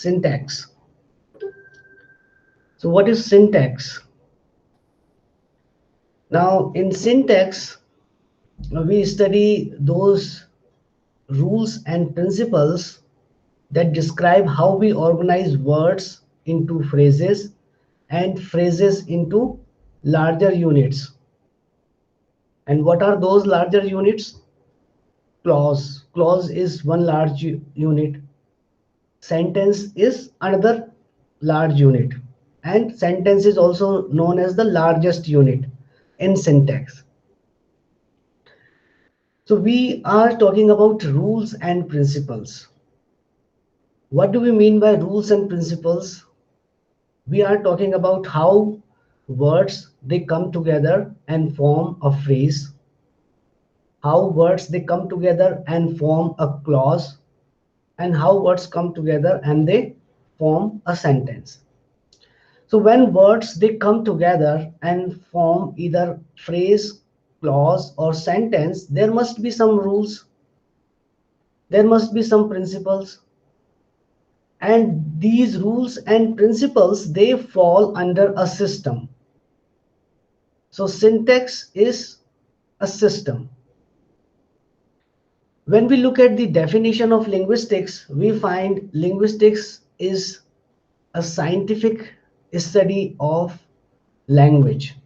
Syntax. So what is syntax? Now in syntax, we study those rules and principles that describe how we organize words into phrases and phrases into larger units. And what are those larger units? Clause. Clause is one large unit. Sentence is another large unit. And sentence is also known as the largest unit in syntax. So we are talking about rules and principles. What do we mean by rules and principles? We are talking about how words they come together and form a phrase, how words they come together and form a clause, and how words come together and they form a sentence. So when words they come together and form either phrase, clause or sentence, there must be some rules, there must be some principles, and these rules and principles they fall under a system. So syntax is a system. When we look at the definition of linguistics, we find linguistics is a scientific study of language.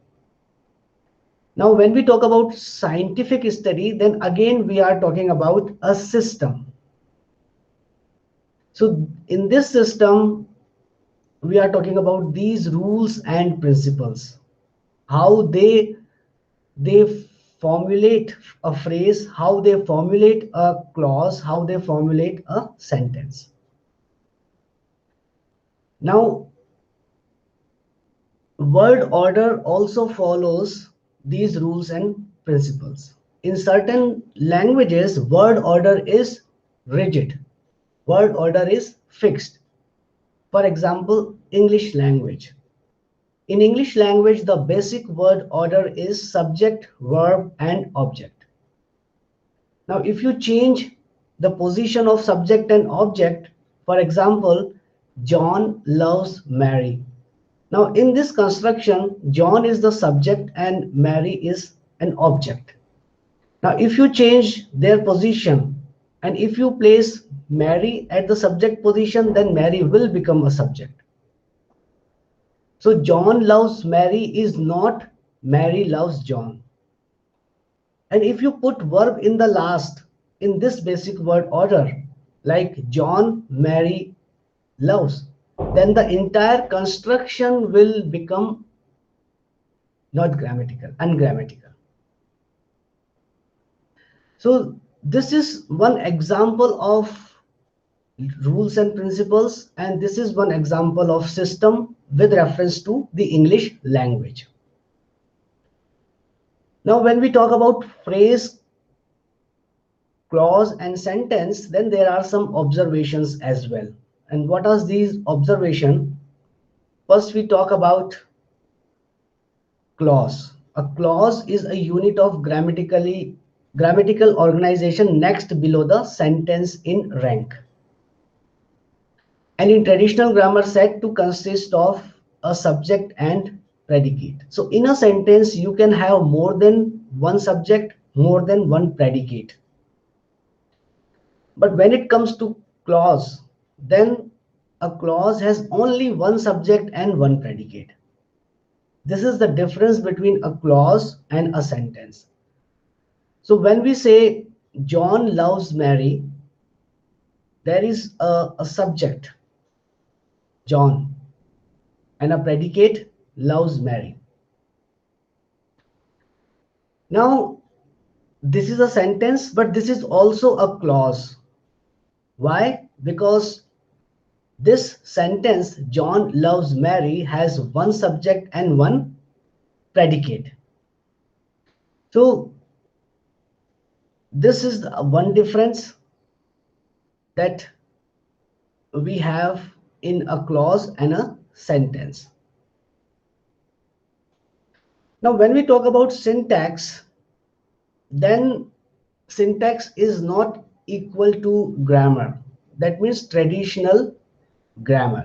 Now, when we talk about scientific study, then again we are talking about a system. So in this system, we are talking about these rules and principles, how they formulate a phrase, how they formulate a clause, how they formulate a sentence. Now, word order also follows these rules and principles. In certain languages, word order is rigid. Word order is fixed. For example, English language. In English language, the basic word order is subject, verb, and object. Now, if you change the position of subject and object, for example, John loves Mary. Now, in this construction, John is the subject and Mary is an object. Now, if you change their position and if you place Mary at the subject position, then Mary will become a subject. So, John loves Mary is not Mary loves John. And if you put verb in the last in this basic word order, like John, Mary, loves, then the entire construction will become not grammatical, ungrammatical. So this is one example of rules and principles, and this is one example of system with reference to the English language. Now, when we talk about phrase, clause, and sentence, then there are some observations as well. And what are these observations? First, we talk about clause. A clause is a unit of grammatical organization next below the sentence in rank. And in traditional grammar said to consist of a subject and predicate. So in a sentence, you can have more than one subject, more than one predicate. But when it comes to clause, then a clause has only one subject and one predicate. This is the difference between a clause and a sentence. So when we say John loves Mary, there is a subject, John, and a predicate, loves Mary. Now, this is a sentence, but this is also a clause. Why? Because this sentence, John loves Mary, has one subject and one predicate. So this is one difference that we have in a clause and a sentence. Now, when we talk about syntax, then syntax is not equal to grammar. That means traditional grammar.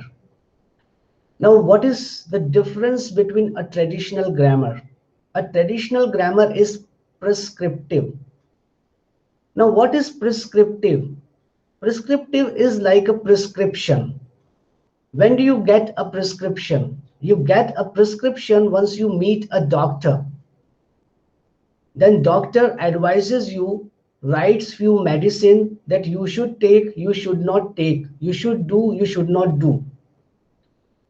Now, what is the difference between a traditional grammar? A traditional grammar is prescriptive. Now, what is prescriptive? Prescriptive is like a prescription. When do you get a prescription? You get a prescription once you meet a doctor. Then doctor advises you, writes few medicine that you should take, you should not take, you should do, you should not do.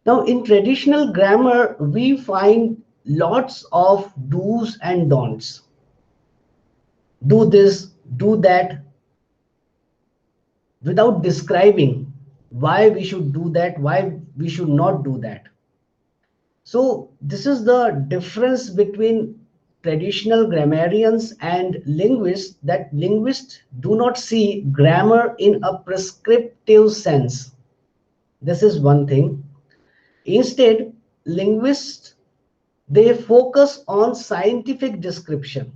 Now in traditional grammar, we find lots of do's and don'ts. Do this, do that, without describing why we should do that, why we should not do that. So this is the difference between traditional grammarians and linguists, that linguists do not see grammar in a prescriptive sense. This is one thing. Instead, linguists, they focus on scientific description.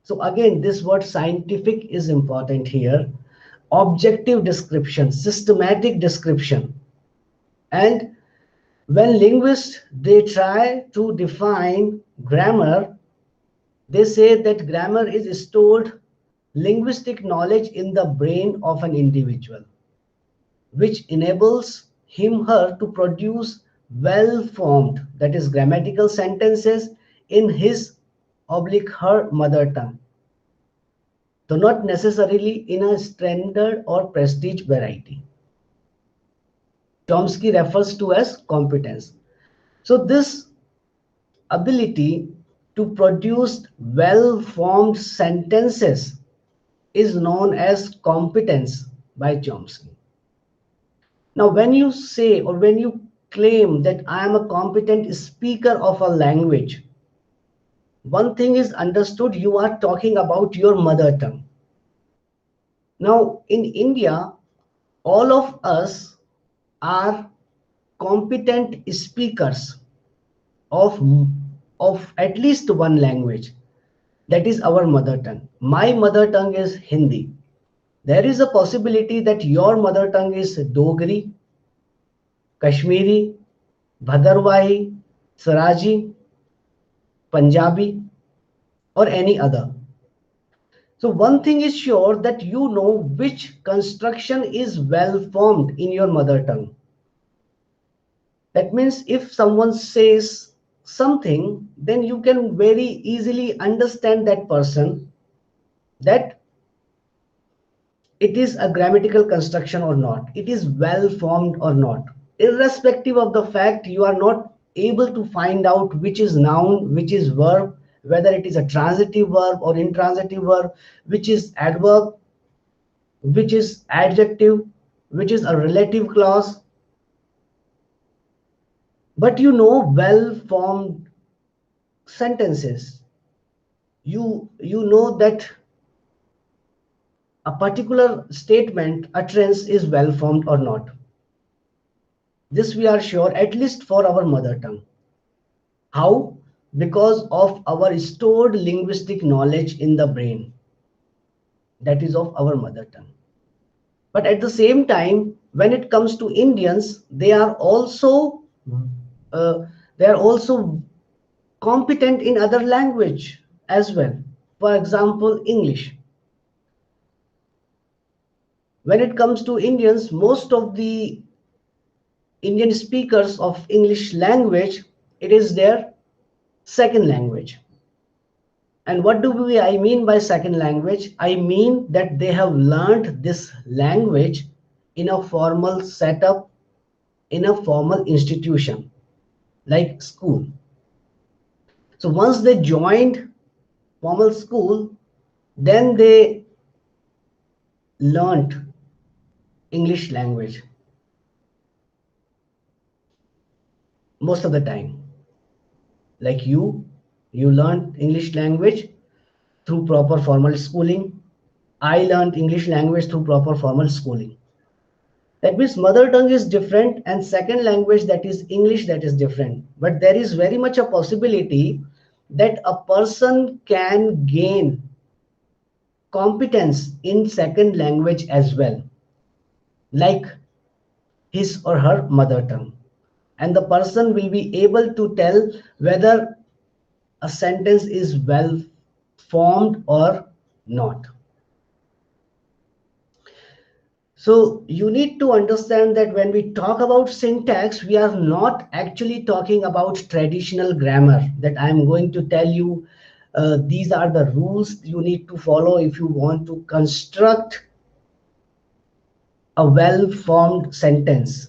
So again, this word scientific is important here. Objective description, systematic description. And when linguists, they try to define grammar, they say that grammar is stored linguistic knowledge in the brain of an individual, which enables him, her to produce well-formed, that is grammatical sentences in his oblique her mother tongue. So not necessarily in a standard or prestige variety. Chomsky refers to as competence. So this ability to produce well-formed sentences is known as competence by Chomsky. Now, when you say or when you claim that I am a competent speaker of a language, one thing is understood, you are talking about your mother tongue. Now, in India, all of us are competent speakers of at least one language, that is our mother tongue. My mother tongue is Hindi. There is a possibility that your mother tongue is Dogri, Kashmiri, Bhadarwahi, Saraji, Punjabi, or any other. So one thing is sure, that you know which construction is well formed in your mother tongue. That means if someone says something, then you can very easily understand that person, that it is a grammatical construction or not, it is well formed or not, irrespective of the fact you are not able to find out which is noun, which is verb, whether it is a transitive verb or intransitive verb, which is adverb, which is adjective, which is a relative clause. But you know well formed sentences, you know that a particular statement utterance is well formed or not. This we are sure, at least for our mother tongue. How? Because of our stored linguistic knowledge in the brain, that is of our mother tongue. But at the same time, when it comes to Indians, they are also competent in other language as well. For example, English. When it comes to Indians, most of the Indian speakers of English language, it is their second language. And what do I mean by second language? I mean that they have learned this language in a formal setup, in a formal institution, like school. So once they joined formal school, then they learned English language most of the time. Like you learned English language through proper formal schooling. I learned English language through proper formal schooling. That means mother tongue is different and second language, that is English, that is different. But there is very much a possibility that a person can gain competence in second language as well. Like his or her mother tongue, and the person will be able to tell whether a sentence is well formed or not. So you need to understand that when we talk about syntax, we are not actually talking about traditional grammar, that I am going to tell you these are the rules you need to follow if you want to construct a well-formed sentence.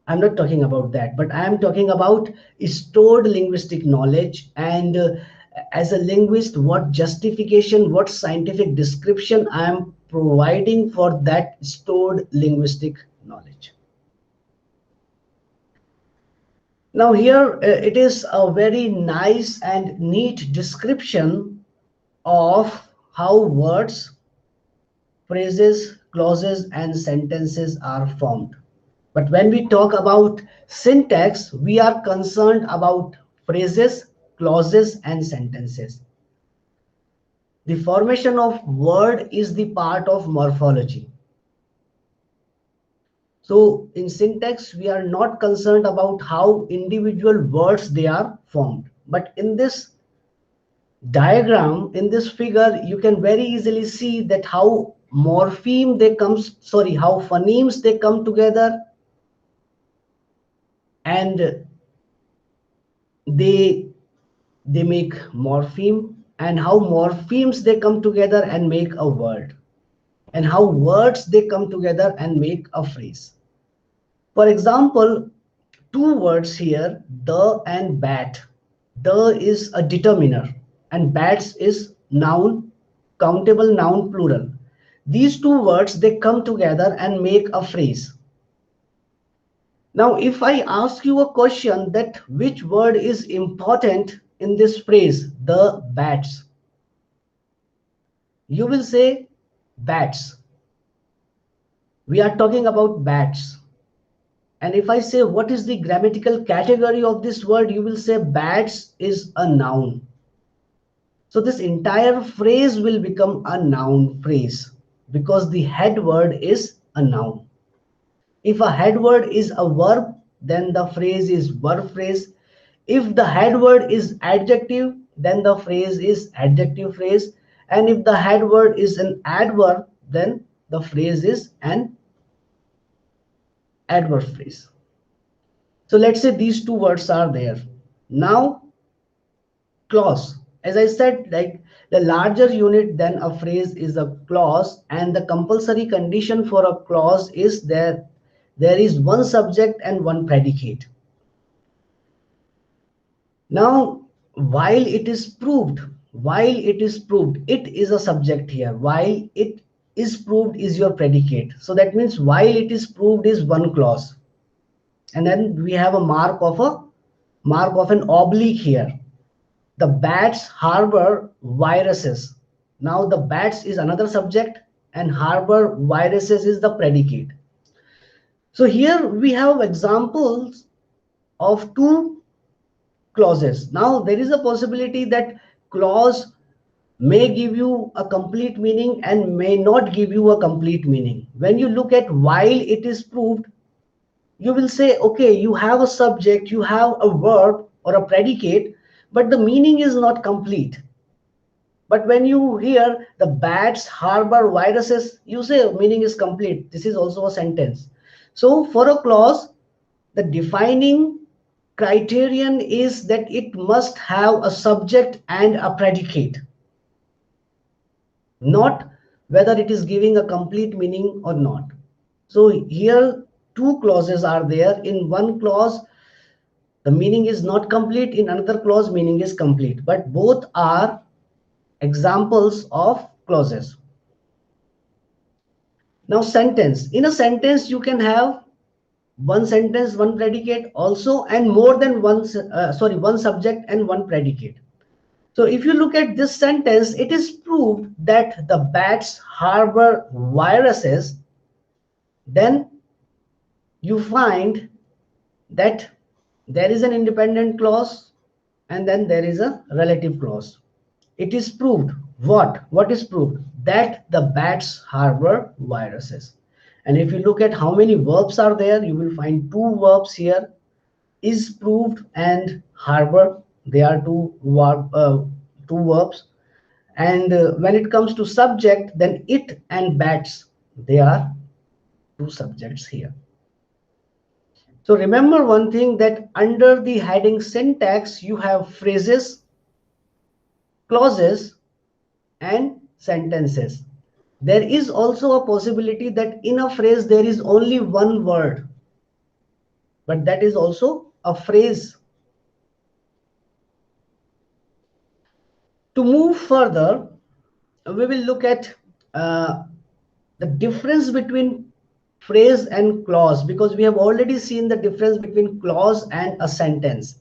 I'm not talking about that, but I am talking about stored linguistic knowledge, and as a linguist, what justification, what scientific description I am providing for that stored linguistic knowledge. Now here it is a very nice and neat description of how words, phrases, clauses, and sentences are formed. But when we talk about syntax, we are concerned about phrases, clauses, and sentences. The formation of word is the part of morphology. So in syntax, we are not concerned about how individual words they are formed. But in this diagram, in this figure, you can very easily see that how how phonemes they come together, and they make morpheme, and how morphemes they come together and make a word, and how words they come together and make a phrase. For example, two words here, the and bat. The is a determiner and bats is noun, countable noun plural. These two words, they come together and make a phrase. Now, if I ask you a question that which word is important in this phrase, the bats, you will say bats. We are talking about bats. And if I say what is the grammatical category of this word, you will say bats is a noun. So this entire phrase will become a noun phrase because the head word is a noun. If a head word is a verb, then the phrase is verb phrase. If the head word is adjective, then the phrase is adjective phrase. And if the head word is an adverb, then the phrase is an adverb phrase. So let's say these two words are there. Now, clause. As I said, like the larger unit than a phrase is a clause, and the compulsory condition for a clause is there is one subject and one predicate. Now, while it is proved, it is a subject here. While it is proved is your predicate. So that means while it is proved is one clause. And then we have a mark of an oblique here. The bats harbor viruses. Now the bats is another subject and harbor viruses is the predicate. So here we have examples of two clauses. Now there is a possibility that clause may give you a complete meaning and may not give you a complete meaning. When you look at while it is proved, you will say, okay, you have a subject, you have a verb or a predicate, but the meaning is not complete. But when you hear the bats harbor viruses, you say meaning is complete. This is also a sentence. So for a clause, the defining criterion is that it must have a subject and a predicate, not whether it is giving a complete meaning or not. So here two clauses are there. In one clause, the meaning is not complete. In another clause, meaning is complete. But both are examples of clauses. Now sentence. In a sentence, you can have one sentence, one predicate also, and more than one subject and one predicate. So if you look at this sentence, it is proved that the bats harbor viruses. Then you find that there is an independent clause and then there is a relative clause. It is proved. What is proved? That the bats harbor viruses. And if you look at how many verbs are there, you will find two verbs here: is proved and harbor. They are two verbs. And when it comes to subject, then it and bats, they are two subjects here. So remember one thing, that under the heading syntax, you have phrases, clauses, and sentences. There is also a possibility that in a phrase there is only one word, but that is also a phrase. To move further, we will look at the difference between phrase and clause, because we have already seen the difference between clause and a sentence.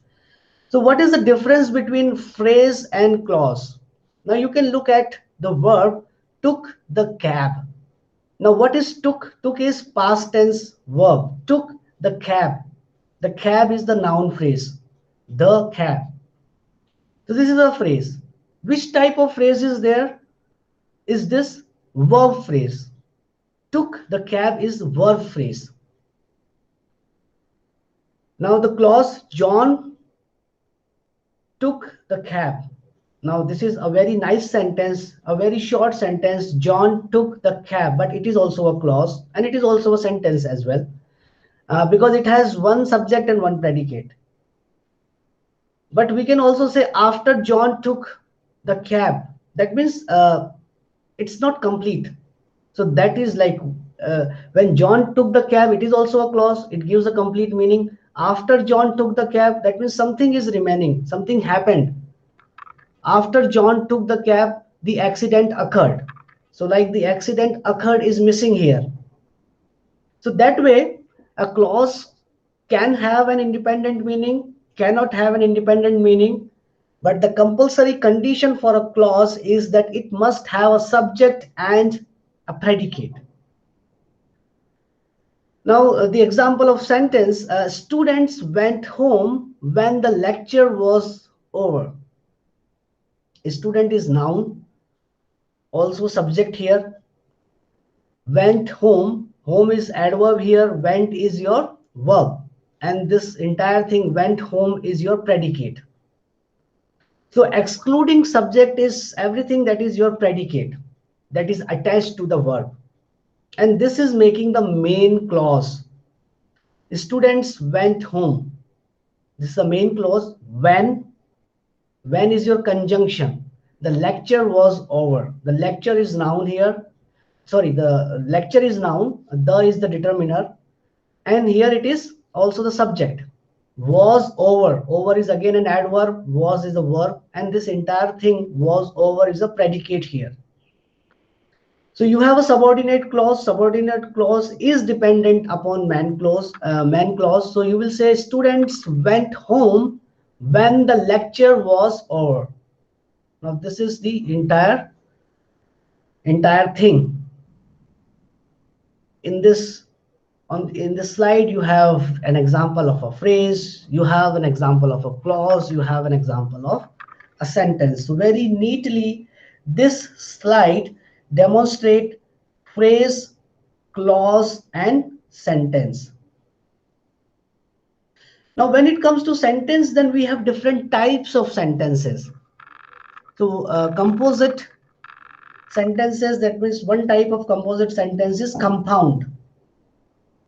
So what is the difference between phrase and clause? Now you can look at the verb took the cab. Now what is took? Took is past tense verb. Took the cab. The cab is the noun phrase. The cab. So this is a phrase. Which type of phrase is there? Is this verb phrase? Took the cab is verb phrase. Now the clause John took the cab. Now this is a very nice sentence, a very short sentence. John took the cab, but it is also a clause and it is also a sentence as well, because it has one subject and one predicate. But we can also say after John took the cab. That means it's not complete. So that is like when John took the cab, it is also a clause. It gives a complete meaning. After John took the cab, that means something is remaining, something happened. After John took the cab, the accident occurred. So like the accident occurred is missing here. So that way, a clause can have an independent meaning, cannot have an independent meaning, but the compulsory condition for a clause is that it must have a subject and a predicate. Now, the example of sentence, students went home when the lecture was over. A student is noun, also subject here. Went home, home is adverb here, went is your verb. And this entire thing, went home, is your predicate. So excluding subject is everything that is your predicate, that is attached to the verb. And this is making the main clause. Students went home. This is the main clause. When is your conjunction. The lecture was over. The lecture is noun here. Sorry, the lecture is noun. The is the determiner. And here it is also the subject. Was over. Over is again an adverb. Was is a verb. And this entire thing, was over, is a predicate here. So you have a subordinate clause. Subordinate clause is dependent upon main clause. So you will say students went home when the lecture was over. Now this is the entire thing. In this slide, you have an example of a phrase. You have an example of a clause. You have an example of a sentence. So very neatly, this slide demonstrate phrase, clause, and sentence. Now, when it comes to sentence, then we have different types of sentences. So composite sentences, that means one type of composite sentence is compound.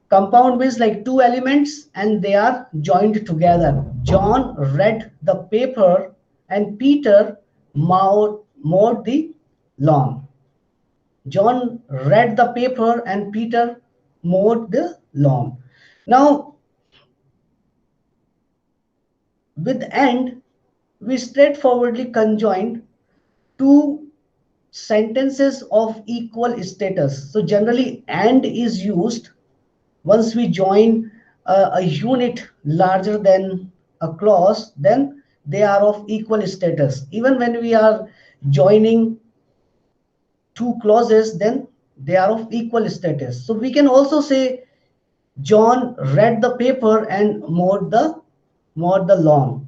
Compound means like two elements and they are joined together. John read the paper and Peter mowed the lawn. John read the paper and Peter mowed the lawn. Now, with and, we straightforwardly conjoined two sentences of equal status. So generally, and is used once we join a unit larger than a clause, then they are of equal status. Even when we are joining two clauses, then they are of equal status. So we can also say John read the paper and mowed the lawn.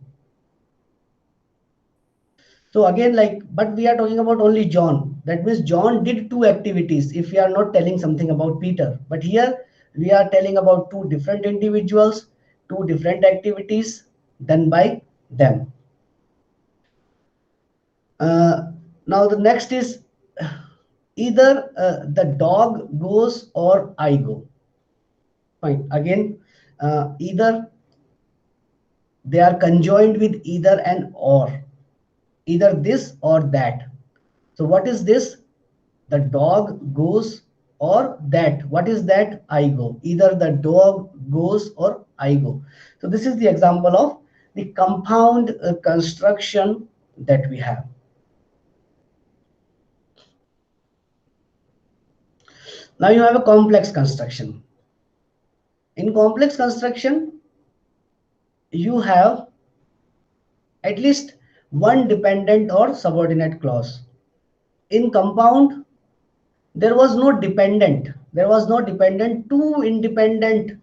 So again, like, but we are talking about only John. That means John did two activities if we are not telling something about Peter. But here we are telling about two different individuals, two different activities done by them. Now the next is either the dog goes or I go. Fine. Again, either they are conjoined with either and or, either this or that. So what is this? The dog goes or that. What is that? I go. Either the dog goes or I go. So this is the example of the compound construction that we have. Now you have a complex construction. In complex construction, you have at least one dependent or subordinate clause. In compound, there was no dependent. There was no dependent. Two independent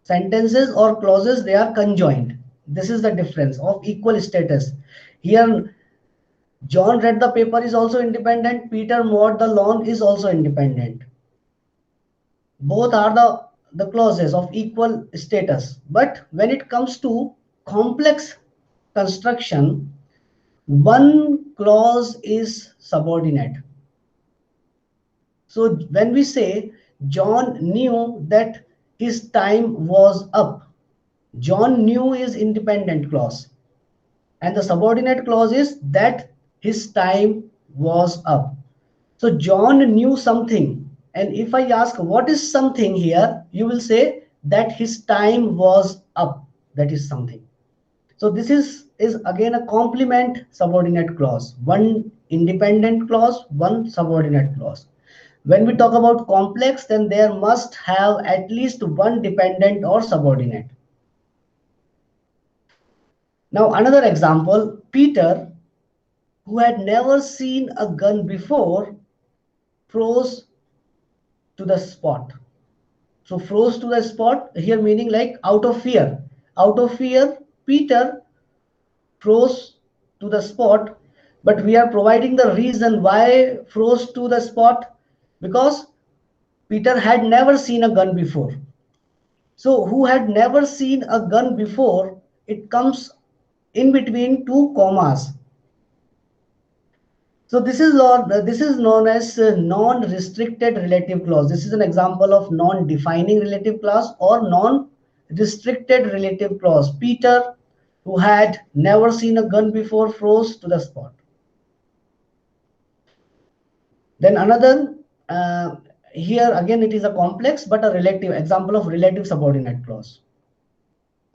sentences or clauses, they are conjoined. This is the difference of equal status. Here, John read the paper is also independent. Peter mowed the lawn is also independent. Both are the clauses of equal status. But when it comes to complex construction, one clause is subordinate. So when we say John knew that his time was up, John knew is independent clause, and the subordinate clause is that his time was up. So John knew something, and if I ask what is something here, you will say that his time was up. That is something. So this is again a complement subordinate clause. One independent clause, one subordinate clause. When we talk about complex, then there must have at least one dependent or subordinate. Now another example, Peter, who had never seen a gun before, froze to the spot. So froze to the spot here meaning like out of fear. Out of fear, Peter froze to the spot, but we are providing the reason why froze to the spot, because Peter had never seen a gun before. So who had never seen a gun before, it comes in between two commas. So this is known as non-restricted relative clause. This is an example of non-defining relative clause or non-restricted relative clause. Peter, who had never seen a gun before, froze to the spot. Then another, here again it is a complex but a relative example of relative subordinate clause.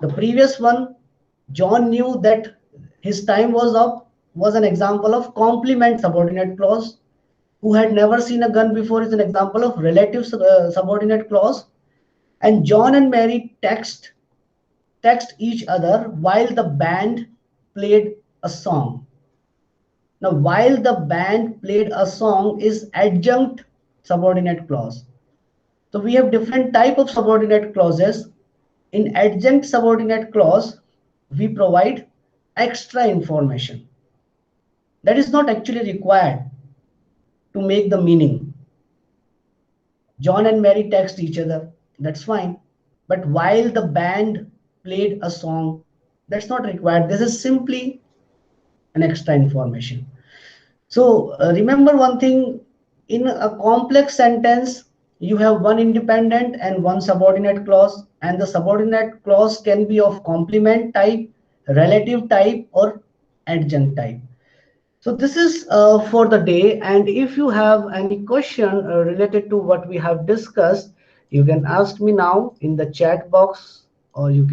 The previous one, John knew that his time was up, was an example of complement subordinate clause. Who had never seen a gun before is an example of relative subordinate clause. And John and Mary text each other while the band played a song. Now, while the band played a song is adjunct subordinate clause. So we have different type of subordinate clauses. In adjunct subordinate clause, we provide extra information that is not actually required to make the meaning. John and Mary text each other, that's fine. But while the band played a song, that's not required. This is simply an extra information. So remember one thing, in a complex sentence, you have one independent and one subordinate clause, and the subordinate clause can be of complement type, relative type, or adjunct type. So this is for the day, and if you have any question related to what we have discussed, you can ask me now in the chat box, or you can